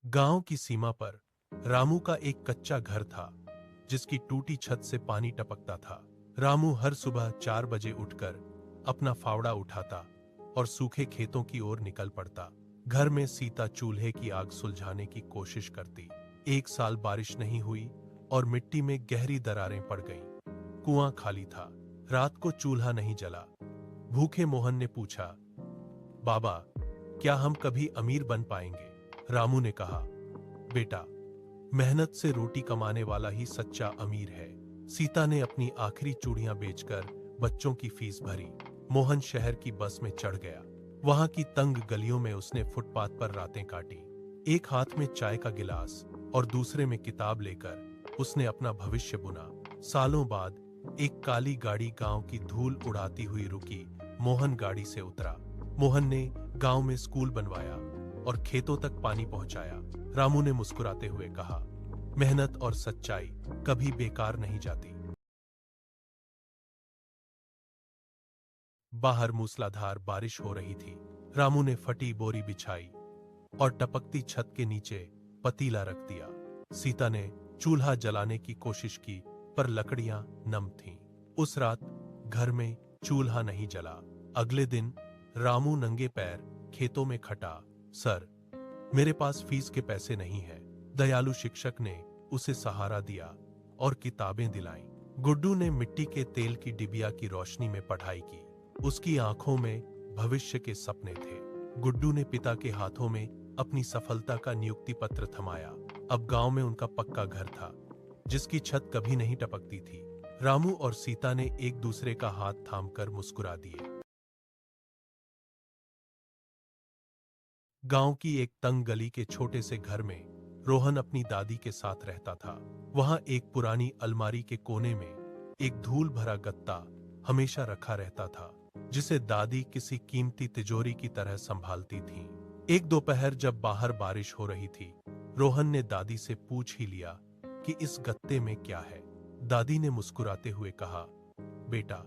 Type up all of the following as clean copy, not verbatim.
गांव की सीमा पर रामू का एक कच्चा घर था जिसकी टूटी छत से पानी टपकता था। रामू हर सुबह 4 बजे उठकर अपना फावड़ा उठाता और सूखे खेतों की ओर निकल पड़ता। घर में सीता चूल्हे की आग सुलझाने की कोशिश करती। एक साल बारिश नहीं हुई और मिट्टी में गहरी दरारें पड़ गईं। कुआं खाली था। रात को चूल्हा नहीं जला। भूखे मोहन ने पूछा, बाबा, क्या हम कभी अमीर बन पाएंगे? रामू ने कहा, बेटा, मेहनत से रोटी कमाने वाला ही सच्चा अमीर है। सीता ने अपनी आखिरी चूड़ियां बेचकर बच्चों की फीस भरी। मोहन शहर की बस में चढ़ गया। वहां की तंग गलियों में उसने फुटपाथ पर रातें काटी। एक हाथ में चाय का गिलास और दूसरे में किताब लेकर उसने अपना भविष्य बुना। सालों बाद एक काली गाड़ी गांव की धूल उड़ाती हुई रुकी। मोहन गाड़ी से उतरा। मोहन ने गांव में स्कूल बनवाया और खेतों तक पानी पहुंचाया। रामू ने मुस्कुराते हुए कहा, मेहनत और सच्चाई कभी बेकार नहीं जाती। बाहर मूसलाधार बारिश हो रही थी। रामू ने फटी बोरी बिछाई और टपकती छत के नीचे पतीला रख दिया। सीता ने चूल्हा जलाने की कोशिश की पर लकड़ियां नम थीं। उस रात घर में चूल्हा नहीं जला। अगले दिन रामू नंगे पैर खेतों में खटा। सर, मेरे पास फीस के पैसे नहीं है। दयालु शिक्षक ने उसे सहारा दिया और किताबें दिलाईं। गुड्डू ने मिट्टी के तेल की डिबिया की रोशनी में पढ़ाई की। उसकी आंखों में भविष्य के सपने थे। गुड्डू ने पिता के हाथों में अपनी सफलता का नियुक्ति पत्र थमाया। अब गांव में उनका पक्का घर था जिसकी छत कभी नहीं टपकती थी। रामू और सीता ने एक दूसरे का हाथ थामकर मुस्कुरा दिए। गांव की एक तंग गली के छोटे से घर में रोहन अपनी दादी के साथ रहता था। वहां एक पुरानी अलमारी के कोने में एक धूल भरा गत्ता हमेशा रखा रहता था जिसे दादी किसी कीमती तिजोरी की तरह संभालती थीं। एक दोपहर जब बाहर बारिश हो रही थी, रोहन ने दादी से पूछ ही लिया कि इस गत्ते में क्या है। दादी ने मुस्कुराते हुए कहा, बेटा,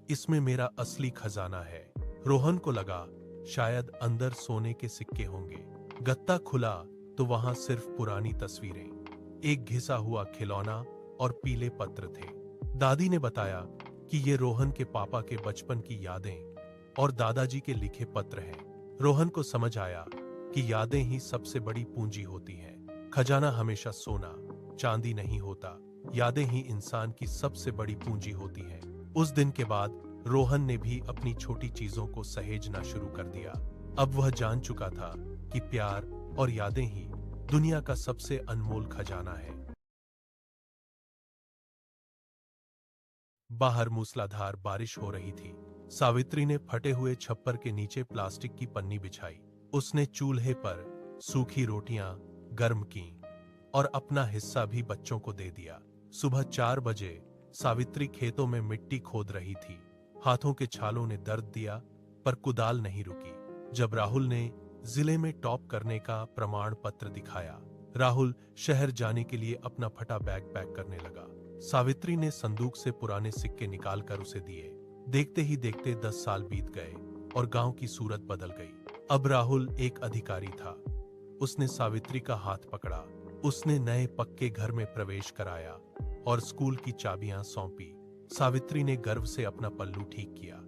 इसमें मेरा असली खजाना है। रोहन को लगा शायद अंदर सोने के सिक्के होंगे। गत्ता खुला तो वहां सिर्फ पुरानी तस्वीरें, एक घिसा हुआ खिलौना और पीले पत्र थे। दादी ने बताया कि ये रोहन के पापा के बचपन की यादें और दादाजी के लिखे पत्र हैं। रोहन को समझ आया कि यादें ही सबसे बड़ी पूंजी होती हैं। खजाना हमेशा सोना चांदी नहीं होता, यादें ही इंसान की सबसे बड़ी पूंजी होती हैं। उस दिन के बाद रोहन ने भी अपनी छोटी चीजों को सहेजना शुरू कर दिया। अब वह जान चुका था कि प्यार और यादें ही दुनिया का सबसे अनमोल खजाना है। बाहर मूसलाधार बारिश हो रही थी। सावित्री ने फटे हुए छप्पर के नीचे प्लास्टिक की पन्नी बिछाई। उसने चूल्हे पर सूखी रोटियां गर्म कीं और अपना हिस्सा भी बच्चों को दे दिया। सुबह 4 बजे सावित्री खेतों में मिट्टी खोद रही थी। हाथों के छालों ने दर्द दिया पर कुदाल नहीं रुकी। जब राहुल ने जिले में टॉप करने का प्रमाण पत्र दिखाया, राहुल शहर जाने के लिए अपना फटा बैग पैक करने लगा। सावित्री ने संदूक से पुराने सिक्के निकालकर उसे दिए। देखते ही देखते 10 साल बीत गए और गांव की सूरत बदल गई। अब राहुल एक अधिकारी था। उसने सावित्री का हाथ पकड़ा। उसने नए पक्के घर में प्रवेश कराया और स्कूल की चाबियां सौंपी। सावित्री ने गर्व से अपना पल्लू ठीक किया।